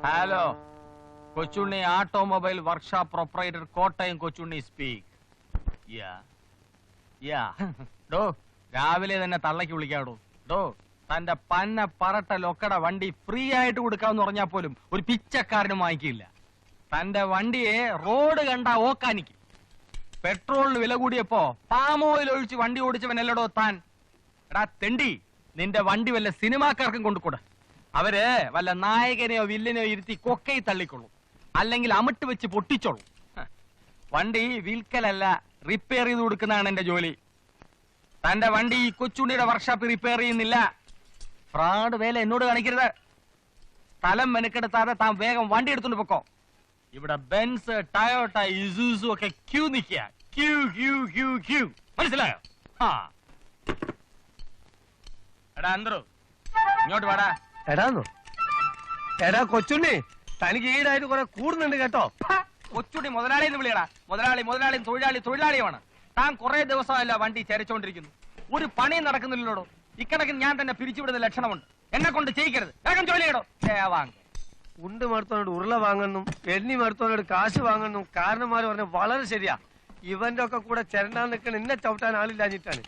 Hello, Kochunni automobile workshop proprietor Kottayam Kochunni speak. ഡോ രാവിലെ തന്നെ തള്ളക്ക് വിളിക്കാടോ. ഡോ തന്റെ പന്ന പറട്ട ലൊക്കട വണ്ടി ഫ്രീ ആയിട്ട് കൊടുക്കാന്ന് പറഞ്ഞാൽ പോലും ഒരു പിച്ചക്കാരനും വാങ്ങിക്കില്ല. തന്റെ വണ്ടിയെ റോഡ് കണ്ട ഓക്കാനിക്ക്. പെട്രോളിന് വില കൂടിയപ്പോ പാം ഓയിൽ ഒഴിച്ച് വണ്ടി ഓടിച്ചവനല്ലടോ താൻ. എടാ തെണ്ടി, നിന്റെ വണ്ടി വല്ല സിനിമാക്കാർക്കും കൊണ്ടുകൂടെ. അവര് വല്ല നായകനെയോ വില്ലനെയോ ഇരുത്തി കൊക്കയിൽ തള്ളിക്കൊള്ളു, അല്ലെങ്കിൽ അമിട്ട് വെച്ച് പൊട്ടിച്ചോളൂ. വണ്ടി വിൽക്കലല്ല, റിപ്പയർ ചെയ്ത് കൊടുക്കുന്നതാണ് എന്റെ ജോലി. തന്റെ വണ്ടി ഈ കൊച്ചുണ്ണിയുടെ വർക്ക്ഷോപ്പിൽ റിപ്പയർ ചെയ്യുന്നില്ല. ഫ്രോഡ് വേല എന്നോട് കാണിക്കരുത്. സ്ഥലം മെനക്കെടുത്താതെ താൻ വേഗം വണ്ടി എടുത്തോണ്ട് പൊക്കോ. ഇവിടെ ബെൻസ്, ടയോട്ട, ഇസൂസു ഒക്കെ ക്യൂ നിൽക്കുക. ക്യൂ ക്യൂ ക്യൂ ക്യൂ, മനസ്സിലായോ? എടാ അന്തരു, ഇങ്ങോട്ട് വാടാ. എടാ കൊച്ചുണ്ണി, തനിക്ക് ഈടായിട്ട് കുറെ കൂടുന്നുണ്ട് കേട്ടോ. കൊച്ചുണ്ണി മുതലാളി എന്ന് വിളിയടാ. മുതലാളി മുതലാളിയും തൊഴിലാളി തൊഴിലാളിയുമാണ്. താൻ കുറെ ദിവസമല്ല വണ്ടി ചരിച്ചോണ്ടിരിക്കുന്നു. ഒരു പണിയും നടക്കുന്നില്ലല്ലോ. ഇക്കണക്കിന് ഞാൻ തന്നെ പിരിച്ചുവിടുന്ന ലക്ഷണമുണ്ട്. എന്നെ കൊണ്ട് ചെയ്യിക്കരുത്. വേഗം ജോലി ചെയ്യടോ. ഉണ്ട് മടുത്തോനോട് ഉരുള വാങ്ങുന്നു, എണ്ണി മടുത്തോനോട് കാശ് വാങ്ങുന്നു. കാരണന്മാര് പറഞ്ഞ വളരെ ശരിയാ. ഇവന്റെ ഒക്കെ കൂടെ ചെരണ്ടാൻ നിൽക്കണ എന്നെ ചവിട്ടാൻ ആളില്ലാഞ്ഞിട്ടാണ്.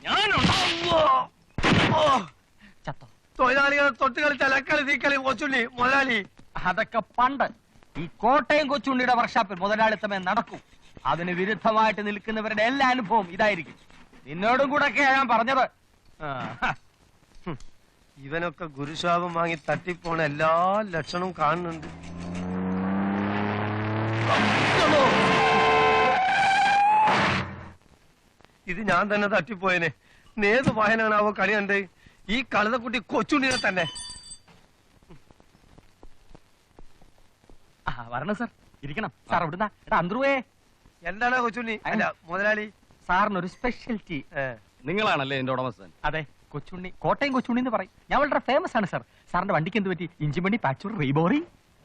തൊഴിലാളികളെ തൊട്ട് കളിച്ചാൽ അക്കളി തീക്കളി കൊച്ചുണ്ണി മുതലാളി. അതൊക്കെ പണ്ട്. ഈ കോട്ടയം കൊച്ചുണ്ണിയുടെ വർക്ക്ഷോപ്പിൽ മുതലാളിത്തമേ നടക്കൂ. അതിന് വിരുദ്ധമായിട്ട് നിൽക്കുന്നവരുടെ എല്ലാ അനുഭവം ഇതായിരിക്കും. നിന്നോടും കൂടെ ഒക്കെ ഞാൻ പറഞ്ഞത്. ഇവനൊക്കെ ഗുരുശാപം വാങ്ങി തട്ടിപ്പോണ എല്ലാ ലക്ഷണവും കാണുന്നുണ്ട്. ഇത് ഞാൻ തന്നെ തട്ടിപ്പോയനെ. ഏത് വായനാണാവോ കളി കണ്ട്. ഈ കളുതക്കുട്ടി കൊച്ചുണ്ണിനെ തന്നെ. വരണം സാർ, ഇരിക്കണം സാർ. എവിടുന്നാ? എടാ അന്തരുവേ. എന്താണോ കൊച്ചുണ്ണി? അല്ല മുതലാളി, സാറിനൊരു സ്പെഷ്യൽ ടീ. നിങ്ങളാണല്ലേ എന്റെ ഉടമസ്ഥൻ? അതെ, കൊച്ചുണ്ണി, കോട്ടയം കൊച്ചുണ്ണി എന്ന് പറയും. ഞാൻ വളരെ ഫേമസ് ആണ് സാർ. സാറിന്റെ വണ്ടിക്ക് എന്ത് പറ്റി? ഇഞ്ചിമണി, പാച്ചൂർ, റീബോറി?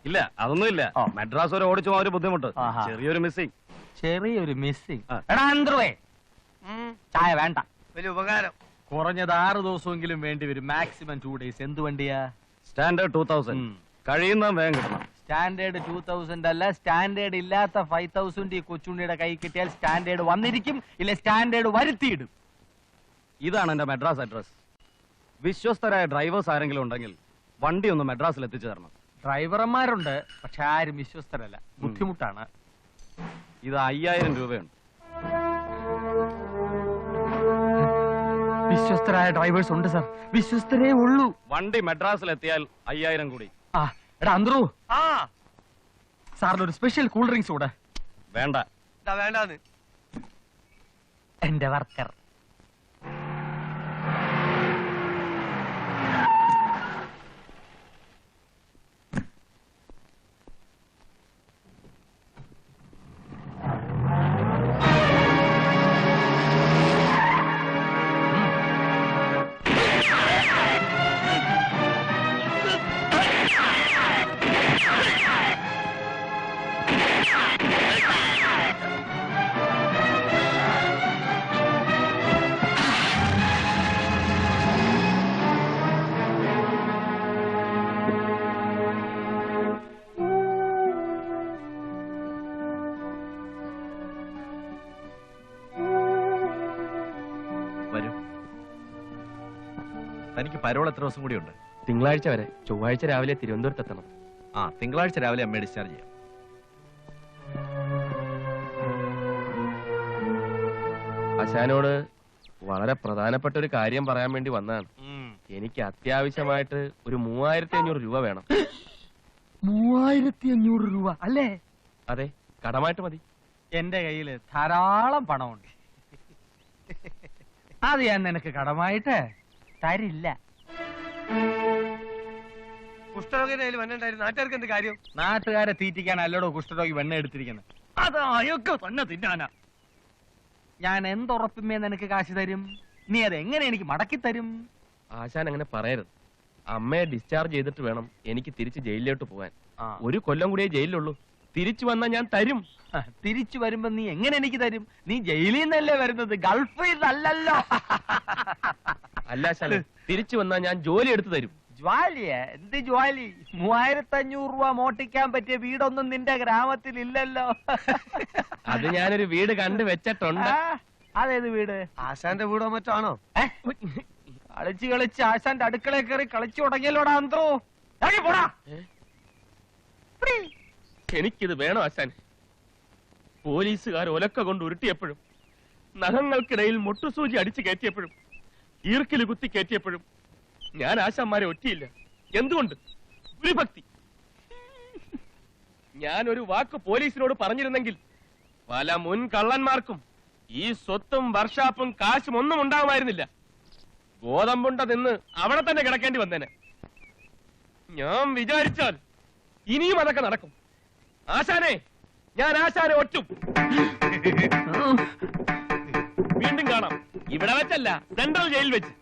ഇല്ല, അതൊന്നും ഇല്ല. മദ്രാസ് വരെ ഓടിച്ചു പോകാൻ ഒരു ബുദ്ധിമുട്ട്. ചെറിയൊരു മിസ്സിംഗ്. ചെറിയൊരു മിസ്സിംഗ്. എടാ അന്തരുവേ, ചായ വേണ്ട. വലിയ ഉപകാരം. കുറഞ്ഞത് 6 ദിവസമെങ്കിലും വേണ്ടി വരും. Maximum 2 days. എന്ത് വണ്ടിയാ? സ്റ്റാൻഡേർഡ് 2000. കഴിയുന്ന വേഗം കിട്ടണം. സ്റ്റാൻഡേർഡ് 2000 അല്ല, സ്റ്റാൻഡേർഡ് ഇല്ലാത്ത 5000 ഈ കൊച്ചുണ്ണിയുടെ കൈ കിട്ടിയാൽ സ്റ്റാൻഡേർഡ് വന്നിരിക്കും, ഇല്ല സ്റ്റാൻഡേർഡ് വരുത്തിയിടും. ഇതാണ് എന്റെ മദ്രാസ് അഡ്രസ്. വിശ്വസ്തരായ ഡ്രൈവേഴ്സ് ആരെങ്കിലും ഉണ്ടെങ്കിൽ വണ്ടി ഒന്ന് മദ്രാസിൽ എത്തിച്ചു തരണം. ഡ്രൈവർമാരുണ്ട്, പക്ഷെ ആരും വിശ്വസ്തരല്ല. ബുദ്ധിമുട്ടാണ്. ഇത് 5000 രൂപയുണ്ട്. വിശ്വസ്തരായ ഡ്രൈവേഴ്സ് ഉണ്ട് സാർ, വിശ്വസ്തരേ ഉള്ളൂ. വണ്ടി മദ്രാസിൽ എത്തിയാൽ 5000 കൂടി. എടാ അന്തരു, സാറിനൊരു സ്പെഷ്യൽ കൂൾ ഡ്രിങ്ക്സ് കൂടെ. വേണ്ട. വേണ്ടാന്ന് എന്റെ വർക്കർ. തനിക്ക് പരോൾ എത്ര ദിവസം കൂടിയുണ്ട്? തിങ്കളാഴ്ച വരെ. ചൊവ്വാഴ്ച രാവിലെ തിരുവനന്തപുരത്ത് എത്തണം. തിങ്കളാഴ്ച രാവിലെ അമ്മയെ ഡിസ്ചാർജ് ചെയ്യാം. ആശാനോട് വളരെ പ്രധാനപ്പെട്ട ഒരു കാര്യം പറയാൻ വേണ്ടി വന്നതാണ്. എനിക്ക് അത്യാവശ്യമായിട്ട് ഒരു 3500 രൂപ വേണം. 3500 രൂപ അല്ലേ? അതെ, കടമായിട്ട് മതി. എന്റെ കയ്യില് ധാരാളം പണമുണ്ട്. അത് ഞാൻ നിനക്ക് കടമായിട്ട് തരില്ല. കുഷ്ഠരോഗിയുടെ കയ്യിൽ വെണ്ണുണ്ടായിരുന്നു. നാട്ടുകാർക്ക് എന്ത് കാര്യം? നാട്ടുകാരെ തീറ്റിക്കാനല്ലടോ കുഷ്ഠരോഗി വെണ്ണ എടുത്തിരിക്കുന്നത്. അത് അയൊക്കെ തന്നെ തിന്നാനാ. ഞാൻ എന്തുറപ്പിമേ നിനക്ക് കാശ് തരും? നീ അത് എങ്ങനെ എനിക്ക് മടക്കി തരും? ആശാൻ അങ്ങനെ പറയരുത്. അമ്മയെ ഡിസ്ചാർജ് ചെയ്തിട്ട് വേണം എനിക്ക് തിരിച്ച് ജയിലിലോട്ട് പോകാൻ. 1 കൊല്ലം കൂടിയേ ജയിലിലുള്ളൂ. തിരിച്ചു വന്നാ ഞാൻ തരും. തിരിച്ചു വരുമ്പോ നീ എങ്ങനെ എനിക്ക് തരും? നീ ജയിലിൽ നിന്നല്ലേ വരുന്നത്, ഗൾഫിൽ അല്ലല്ലോ. അല്ല ആശാനെ, തിരിച്ചു വന്നാ ഞാൻ ജോലി എടുത്തു തരും. ജ്വാലിയ എന്ത് ജ്വാലി? 3500 രൂപ മോട്ടിക്കാൻ പറ്റിയ വീടൊന്നും നിന്റെ ഗ്രാമത്തിൽ ഇല്ലല്ലോ. അത് ഞാനൊരു വീട് കണ്ടു വെച്ചിട്ടുണ്ട്. അതേത് വീട്? ആശാന്റെ വീടോ മറ്റാണോ? കളിച്ച് കളിച്ച് ആശാന്റെ അടുക്കളയിൽ കയറി കളിച്ചു തുടങ്ങിയല്ലോടാ അന്ത്രോ. ഇറങ്ങി പോടാ. എനിക്കിത് വേണം ആശാൻ. പോലീസുകാർ ഒലക്ക കൊണ്ട് ഉരുട്ടിയപ്പോഴും, നഖങ്ങൾക്കിടയിൽ മുട്ടുസൂചി അടിച്ചു കയറ്റിയപ്പോഴും, ഈർക്കില് കുത്തി കയറ്റിയപ്പോഴും ഞാൻ ആശാന്മാരെ ഒറ്റിയില്ല. എന്തുകൊണ്ട്? ഗുരുഭക്തി. ഞാൻ ഒരു വാക്ക് പോലീസിനോട് പറഞ്ഞിരുന്നെങ്കിൽ പല മുൻ കള്ളന്മാർക്കും ഈ സ്വത്തും വർഷാപ്പും കാശും ഒന്നും ഉണ്ടാകുമായിരുന്നില്ല. ഗോതമ്പുണ്ട നിന്ന് അവിടെ തന്നെ കിടക്കേണ്ടി വന്നേനെ. ഞാൻ വിചാരിച്ചാൽ ഇനിയും അതൊക്കെ നടക്കും. ആശാനെ, ഞാൻ ആശാനെ ഒറ്റും. വീണ്ടും കാണാം. ഇവിടെ വെച്ചല്ല, സെൻട്രൽ ജയിലിൽ വെച്ച്.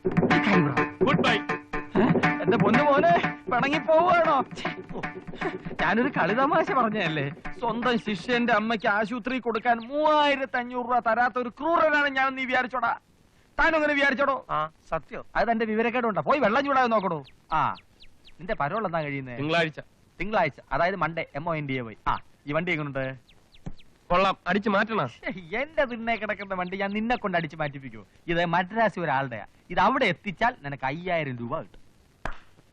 Good bye. എന്റെ പൊന്നു മോനെ പിണങ്ങി പോവാണോ? ഞാനൊരു കളിതമാശ പറഞ്ഞല്ലേ. സ്വന്തം ശിഷ്യന്റെ അമ്മയ്ക്ക് ആശുപത്രി കൊടുക്കാൻ 3500 രൂപ തരാത്ത ഒരു ക്രൂരനാണ് ഞാൻ. നീ വിചാരിച്ചോടാ? താനങ്ങനെ വിചാരിച്ചോടോ? ആ സത്യം. അത് തന്റെ വിവരക്കേടുണ്ടാ. പോയി വെള്ളം ചൂടാതെ നോക്കണോ. ആ, നിന്റെ പരോൾ എന്താ കഴിയുന്നത്? തിങ്കളാഴ്ച, അതായത് മൺഡേ. MONDAY. ആ, ഈ വണ്ടി എങ്ങനെയുണ്ട്? കൊള്ളാം. അടിച്ചു മാറ്റണ. എന്റെ തിണ്ണെ കിടക്കുന്ന വണ്ടി ഞാൻ നിന്നെ കൊണ്ട് അടിച്ചു മാറ്റിപ്പിക്കൂ. ഇത് മദ്രാസ് ഒരാളുടെയാ. ഇത് അവിടെ എത്തിച്ചാൽ നിനക്ക് 5000 രൂപ കിട്ടും.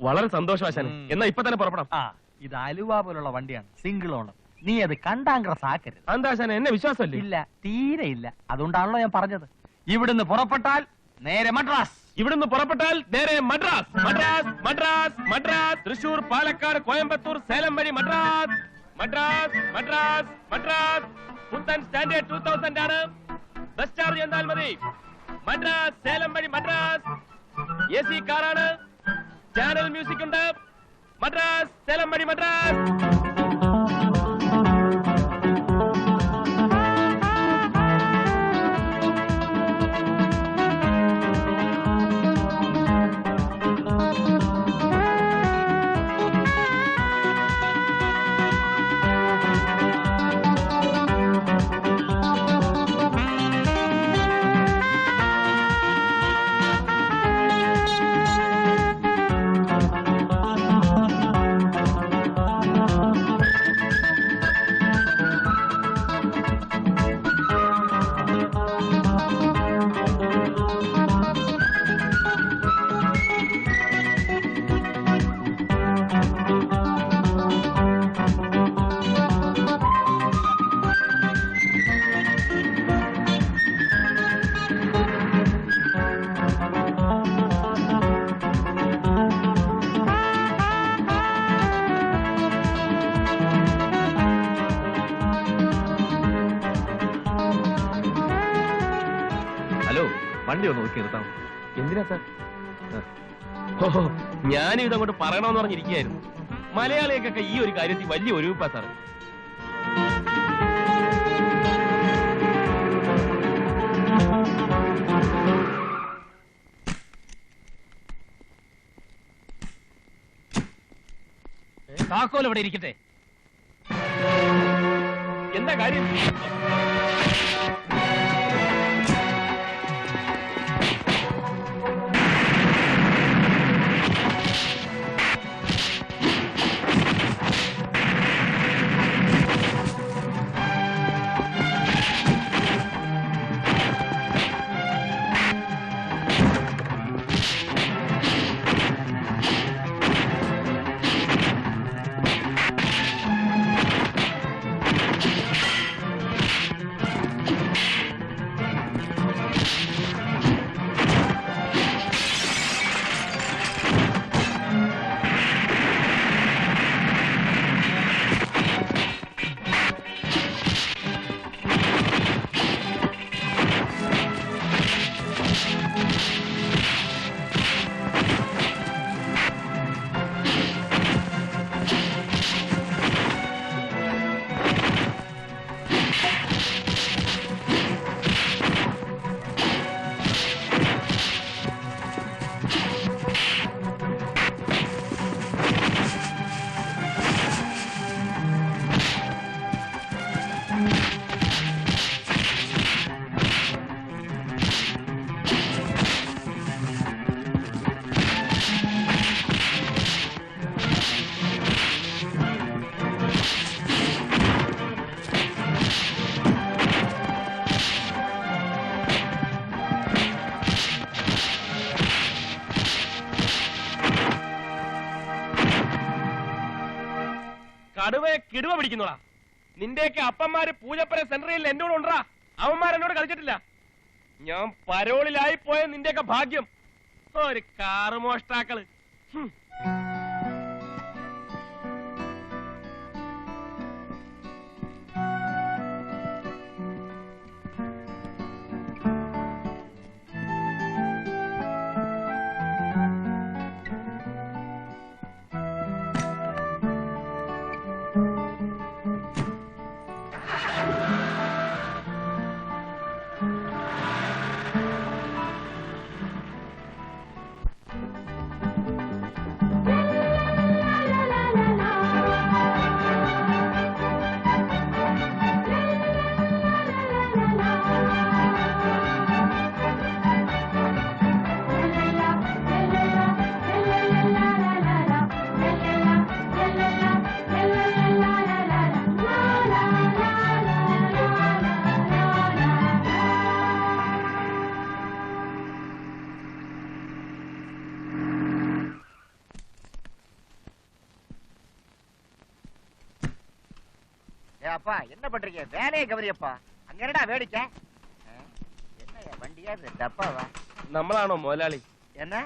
വളരെ സന്തോഷം ആശാനെ. എന്നാ ഇപ്പൊ തന്നെ പുറപ്പെടാം. ആ, ഇത് അലുവ പോലുള്ള വണ്ടിയാണ്, സിംഗിൾ ഓണർ. നീ അത് കണ്ടാങ്ക്രസ് ആക്കരുത്. എന്താ ആശാനെ, എന്നെ വിശ്വാസമല്ലേ? ഇല്ല, തീരെ ഇല്ല. അതുകൊണ്ടാണല്ലോ ഞാൻ പറഞ്ഞത്. ഇവിടുന്ന് പുറപ്പെട്ടാൽ നേരെ മദ്രാസ്. ഇവിടുന്ന് പുറപ്പെട്ടാൽ നേരെ മദ്രാസ്. മദ്രാസ്, മദ്രാസ്, മദ്രാസ്. തൃശൂർ, പാലക്കാട്, കോയമ്പത്തൂർ, സേലം വഴി മദ്രാസ്. മദ്രാസ്, മദ്രാസ്, മദ്രാസ്. പുത്തൻ സ്റ്റാൻഡേർഡ് 2000 ആണ്. ബസ് ചാർജ് എന്നാൽ മതി. മദ്രാസ്, സേലം വഴി മദ്രാസ്. AC കാറാണ്. ചാനൽ മ്യൂസിക് ഉണ്ട്. മദ്രാസ്, സേലം വഴി മദ്രാസ്. വണ്ടി ഒന്ന് നോക്കി നിർത്താം. എന്തിനാ സാർ? ഓഹോ, ഞാനും ഇതങ്ങോട്ട് പറയണമെന്ന് പറഞ്ഞിരിക്കുകയായിരുന്നു. മലയാളികൾക്കൊക്കെ ഈ ഒരു കാര്യത്തിൽ വലിയ ഒഴിവിപ്പാ സാറ്. താക്കോൽ ഇവിടെ ഇരിക്കട്ടെ. എന്താ കാര്യം? കടുവയെ കിടുവ പിടിക്കുന്നോടാ. നിന്റെയൊക്കെ അപ്പന്മാര് പൂജപ്പുര സെന്ററിൽ എന്റെ കൂടെ ഉണ്ടാ. അവന്മാരെന്നോട് കളിച്ചിട്ടില്ല. ഞാൻ പരോളിലായി പോയ നിന്റെയൊക്കെ ഭാഗ്യം. ഒരു കാറ് മോഷ്ടാക്കള്. அப்பா என்ன பண்றீங்க? வேலையை கவனியப்பா. அங்க என்னடா வேடிக்கை? என்ன வண்டியா டப்பாவா? നമ്മളാണോ മുതലാളി? என்ன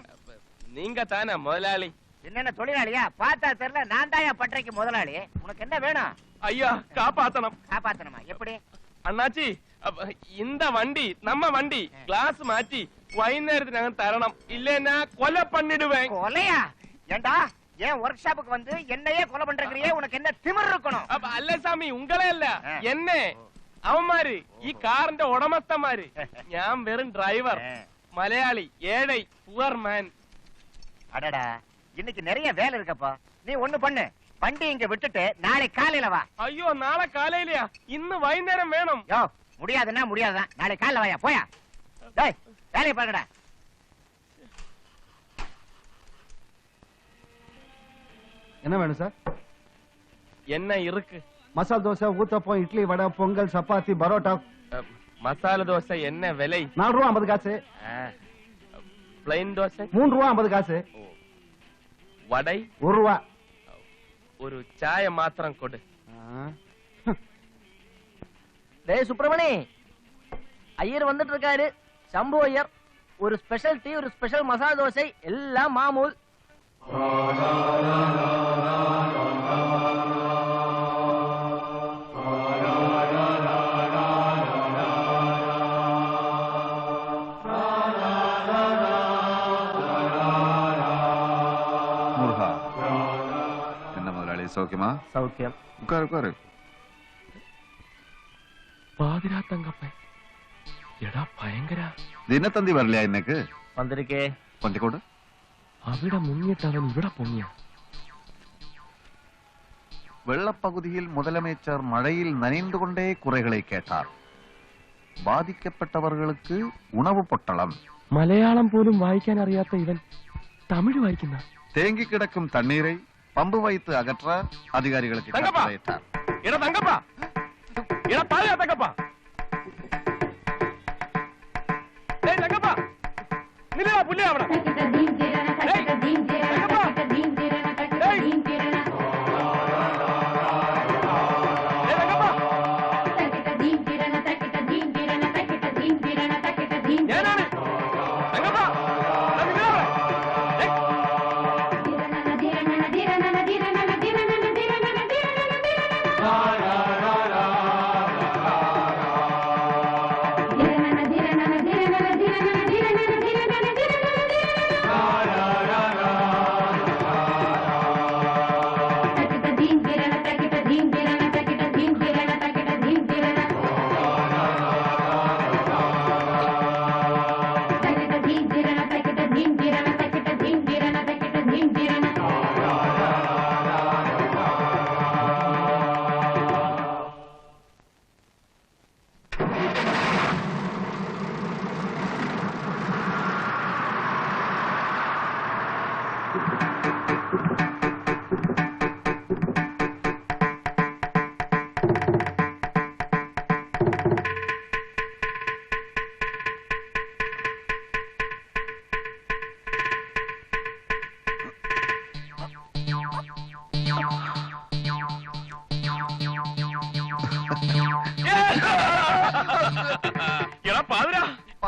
நீங்க தானே முதலாளி? என்ன தொழிலாளியா? பார்த்தா தெரியல. நான் தான் பட்டறைக்கு முதலாளி. உனக்கு என்ன வேணும்? ஐயா காப்பாத்தணும். காப்பாத்தணுமா? எப்படி? അണ്ണാച്ചി இந்த வண்டி நம்ம வண்டி கிளாஸ் மாറ്റി വൈകുന്നേരത്തിനകം തരണം. ഇല്ലെന്നാ കൊല പണിടുവേன். கொலையா? ஏண்டா ஏன் ஒர்க் ஷாப்புக்கு வந்து என்னையே கொலை பண்றீங்க? உனக்கு என்ன திமிர் இருக்கணும்? അല്ല സ്വാമി ഉങ്ങളെ അല്ല എന്നെ. അവന്മാര് ഈ കാറിന്റെ ഉടമസ്ഥന്മാര്. ഞാൻ വെറും ഡ്രൈവർ. മലയാളി, ഏഴை, പുവർ മാൻ. அடடா, இன்னைக்கு நிறைய வேலை இருக்கப்பா. நீ ஒண்ணு பண்ணு, வண்டி இங்க விட்டுட்டு நாளை காலையில வா. അയ്യോ നാളെ കാലയിലെയാ? ഇന്ന് വൈകുന്നേരം വേണം. யோ முடியாதுன்னா முடியாதுதான். நாளை காலையில வாயா. போயா. டேய் வேலையை பாருங்கடா. என்ன வேணும் சார்? என்ன இருக்கு? மசால் தோசை, ஊத்தப்பம், இட்லி, வடை, பொங்கல், சப்பாத்தி, பரோட்டா. மசாலா தோசை என்ன விலை? 4 ரூபா 50 காசு. பிளைன் தோசை 3 ரூபா 50 காசு. வடை 1 ரூபா. ஒரு சாய மாத்திரம் கொடு. டேய் சுப்பிரமணி, ஐயர் வந்துட்டு இருக்காரு. சம்பு ஐயர். ஒரு ஸ்பெஷல் டீ, ஒரு ஸ்பெஷல் மசாலா தோசை, எல்லாம் மாமூல். சௌக்கியமா? சௌக்கியம். உட்காரு உட்காரு. பாதிரா தங்கப்ப எடா பயங்கர ദിനത്തന്തി വരില്ല ഇന്നേക്ക്? വന്നിരിക്കേ. പന്തിക്കോട് അവിടെ മുങ്ങിട്ടവൻ ഇവിടെ പൊങ്ങിയ. വെള്ളപ്പകുതിയിൽ முதலமைச்சர் மழையில் நனைந்து கொண்டே குறைகளை கேட்டார். ബാധിക്കപ്പെട്ടവർക്ക് ഉണവ് പൊട്ടളം. മലയാളം പോലും വായിക്കാൻ അറിയാത്ത ഇവൻ തമിഴ് വായിക്കുന്ന. തേങ്ങിക്കിടക്കും തണ്ണീரை പമ്പ് വൈത്ത് അകറ്റ അധികാരികൾക്ക് കട്ടളയിട്ടാർ. എടാ തങ്കപ്പ, എടാ പാലയാ തങ്കപ്പ. ഏയ് തങ്കപ്പ, നില്ലടാ പുള്ളി അവിടെ. ഏയ് തങ്കപ്പ, ഏയ് ഞാനാണ് തങ്കപ്പ.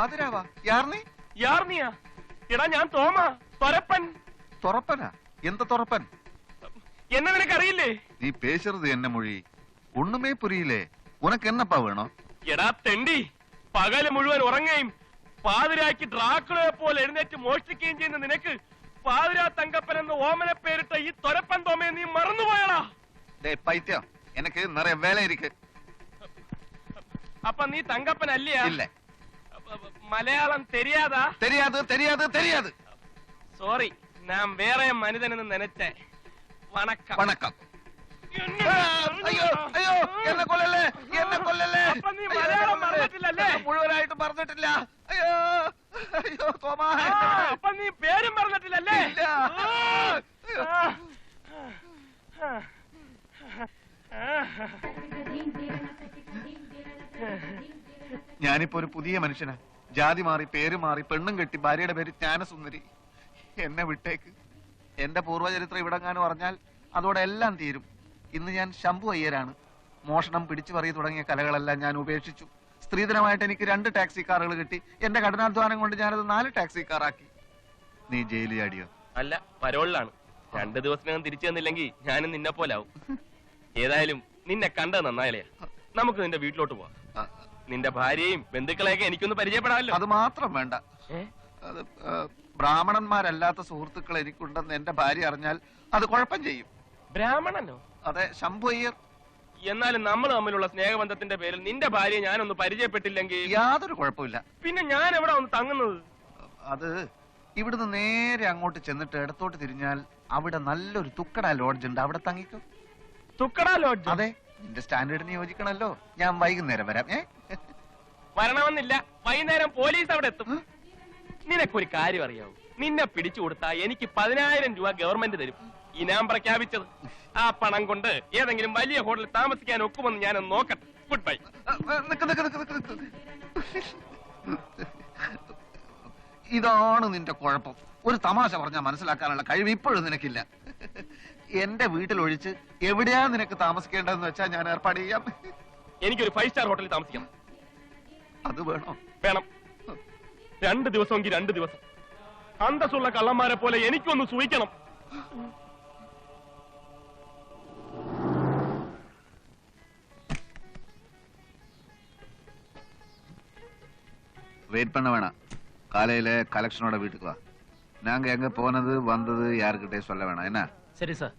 പാതിരാവാ യാർ നീ? യാർ നീയാ? എടാ ഞാൻ തോമാ, തൊരപ്പൻ. തുറപ്പനാ? എന്ത് തുറപ്പൻ? എന്നെ നിനക്കറിയില്ലേ? നീ പേശരുത് എന്നെ മൊഴി, ഒണ്ണുമേ പുരിയില്ലേ. ഉനക്ക് എന്നപ്പാ വേണോ? എടാ തെണ്ടി, പകല് മുഴുവൻ ഉറങ്ങുകയും പാതിരാക്കി ഡ്രാക്കുളയെ പോലെ എഴുന്നേറ്റ് മോഷ്ടിക്കുകയും ചെയ്യുന്ന നിനക്ക് പാതിരാ തങ്കപ്പൻ എന്ന് ഓമനെ പേരിട്ട ഈ തൊരപ്പൻ തോമയെ നീ മറന്നുപോയടാ. പൈത്യം, എനിക്ക് നിറയെ വേല ഇരിക്ക്. അപ്പൊ നീ തങ്കപ്പൻ അല്ലയാ? ഇല്ല. മലയാളം തെരിയാതാ? തെരിയാത് തെരിയാത് തെരിയാത്. സോറി, ഞാൻ വേറെ മനിതനെന്ന് നനച്ചേ. വണക്കം. വണക്കം. അയ്യോ അയ്യോ, എന്നെ കൊല്ലല്ലേ, എന്നെ കൊല്ലല്ലേ. അപ്പൊ നീ മലയാളം മറന്നിട്ടില്ലല്ലേ? മുഴുവനായിട്ട് പറഞ്ഞിട്ടില്ല. അയ്യോ അയ്യോ തോമാ. അപ്പൊ നീ പേരും പറഞ്ഞിട്ടില്ലല്ലേ? ഇല്ല. ഞാനിപ്പോ ഒരു പുതിയ മനുഷ്യനാ. ജാതി മാറി, പേര് മാറി, പെണ്ണും കെട്ടി, ഭാര്യയുടെ പേര് ജ്ഞാനസുന്ദരി. എന്നെ വിട്ടേക്ക്. എന്റെ പൂർവ്വചരിത്രം ഇവിടെങ്ങാനും പറഞ്ഞാൽ അതോടെ എല്ലാം തീരും. ഇന്ന് ഞാൻ ശംഭു അയ്യരാണ്. മോഷണം, പിടിച്ചു പറി തുടങ്ങിയ കലകളെല്ലാം ഞാൻ ഉപേക്ഷിച്ചു. സ്ത്രീധനമായിട്ട് എനിക്ക് 2 ടാക്സി കാറുകൾ കിട്ടി. എന്റെ കഠിനാധ്വാനം കൊണ്ട് ഞാനത് 4 ടാക്സി കാറാക്കി. നീ ജയിലിൽ ചാടിയോ? അല്ല, പരോളിലാണ്. 2 ദിവസത്തിനകം തിരിച്ചു തന്നില്ലെങ്കിൽ ഞാനും നിന്നെ പോലാവും. ഏതായാലും നിന്നെ കണ്ടത് നന്നായാലേ. നമുക്ക് നിന്റെ വീട്ടിലോട്ട് പോവാം. നിന്റെ ഭാര്യയും ബന്ധുക്കളെയൊക്കെ എനിക്കൊന്ന് പരിചയപ്പെടാമല്ലോ. അത് മാത്രം വേണ്ട. അത് ബ്രാഹ്മണന്മാരല്ലാത്ത സുഹൃത്തുക്കൾ എനിക്കുണ്ടെന്ന് എന്റെ ഭാര്യ അറിഞ്ഞാൽ അത് കുഴപ്പം ചെയ്യും. ബ്രാഹ്മണനോ? അതെ, ശംഭു അയ്യർ. എന്നാലും നമ്മൾ തമ്മിലുള്ള സ്നേഹബന്ധത്തിന്റെ പേരിൽ നിന്റെ ഭാര്യ ഞാനൊന്ന് പരിചയപ്പെട്ടില്ലെങ്കിൽ യാതൊരു കുഴപ്പമില്ല. പിന്നെ ഞാൻ എവിടെ ഒന്ന് തങ്ങുന്നത്? അത് ഇവിടുന്ന് നേരെ അങ്ങോട്ട് ചെന്നിട്ട് ഇടത്തോട്ട് തിരിഞ്ഞാൽ അവിടെ നല്ലൊരു തുക്കട ലോഡ്ജ് ഉണ്ട്. അവിടെ തങ്ങിക്കോ. തുക്കടാ ലോഡ്ജ്? അതെ, നിന്റെ സ്റ്റാൻഡേർഡിന് യോജിക്കണല്ലോ. ഞാൻ വൈകുന്നേരം വരാം. വരണമെന്നില്ല, വൈകുന്നേരം പോലീസ് അവിടെ എത്തും. നിനക്കൊരു കാര്യം അറിയാവൂ, നിന്നെ പിടിച്ചു കൊടുത്താ എനിക്ക് 10,000 രൂപ ഗവൺമെന്റ് തരും. ഇനാം പ്രഖ്യാപിച്ചത്. ആ പണം കൊണ്ട് ഏതെങ്കിലും വലിയ ഹോട്ടലിൽ താമസിക്കാൻ ഒക്കുമെന്ന് ഞാനൊന്ന് നോക്കട്ടെ. Good bye. ഇതാണ് നിന്റെ കുഴപ്പം. ഒരു തമാശ പറഞ്ഞാൽ മനസ്സിലാക്കാനുള്ള കഴിവ് ഇപ്പോഴും നിനക്കില്ല. എന്റെ വീട്ടിലൊഴിച്ച് എവിടെയാ നിനക്ക് താമസിക്കേണ്ടതെന്ന് വെച്ചാൽ ഞാൻ ഏർപ്പാട് ചെയ്യാം. എനിക്കൊരു 5 സ്റ്റാർ ഹോട്ടലിൽ താമസിക്കണം. അത് വേണോ? വേണം. 2 ദിവസമെങ്കിൽ 2 ദിവസം. അന്തസ്സുള്ള കള്ളന്മാരെ പോലെ എനിക്കൊന്ന് സൂഹിക്കണം. வெயிட் பண்ண வேணாம். காலையில கலெக்ஷனோட வீட்டுக்கு வா. நாங்க எங்க போனது வந்தது யாருக்கிட்டே சொல்ல வேணாம். என்ன? சரி சார்.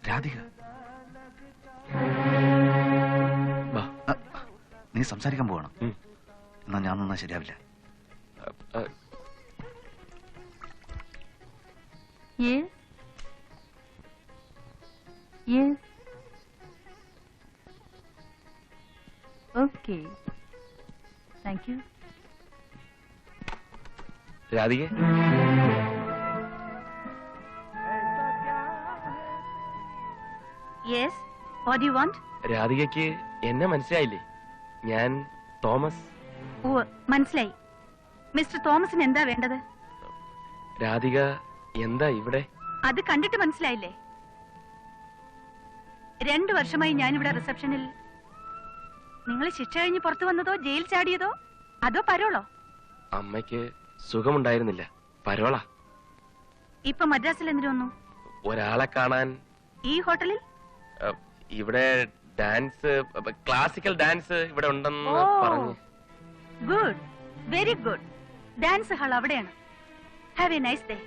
രാധിക, നീ സംസാരിക്കാൻ പോകണം. എന്നാ ഞാൻ നിന്നാ ശരിയാവില്ല. Okay, thank you. Radhika, yes, what do you want? രാധികയ്ക്ക് എന്നെ മനസ്സിലായില്ലേ? ഞാൻ തോമസ്. ഓ, മനസ്സിലായി. മിസ്റ്റർ തോമസിന് എന്താ വേണ്ടത്? രാധിക എന്താ ഇവിടെ? അത് കണ്ടിട്ട് മനസ്സിലായില്ലേ? 2 വർഷമായി ഞാനിവിടെ റിസപ്ഷനിൽ. നിങ്ങൾ ശിക്ഷ കഴിഞ്ഞ് പുറത്തു വന്നതോ ജയിൽ ചാടിയതോ അതോ പരോളോ? അമ്മയ്ക്ക് സുഖമുണ്ടായിരുന്നില്ല. പരോളാ. ഇപ്പൊ മദ്രാസിൽ എന്തിനു വന്നു? ഒരാളെ കാണാൻ. ഈ ഹോട്ടലിൽ? ഇവിടെ ഡാൻസ്, ക്ലാസിക്കൽ ഡാൻസ് ഇവിടെ ഉണ്ടെന്ന് പറഞ്ഞു. Good, very good. Dance hall അവിടെയാണ്. Have a nice day.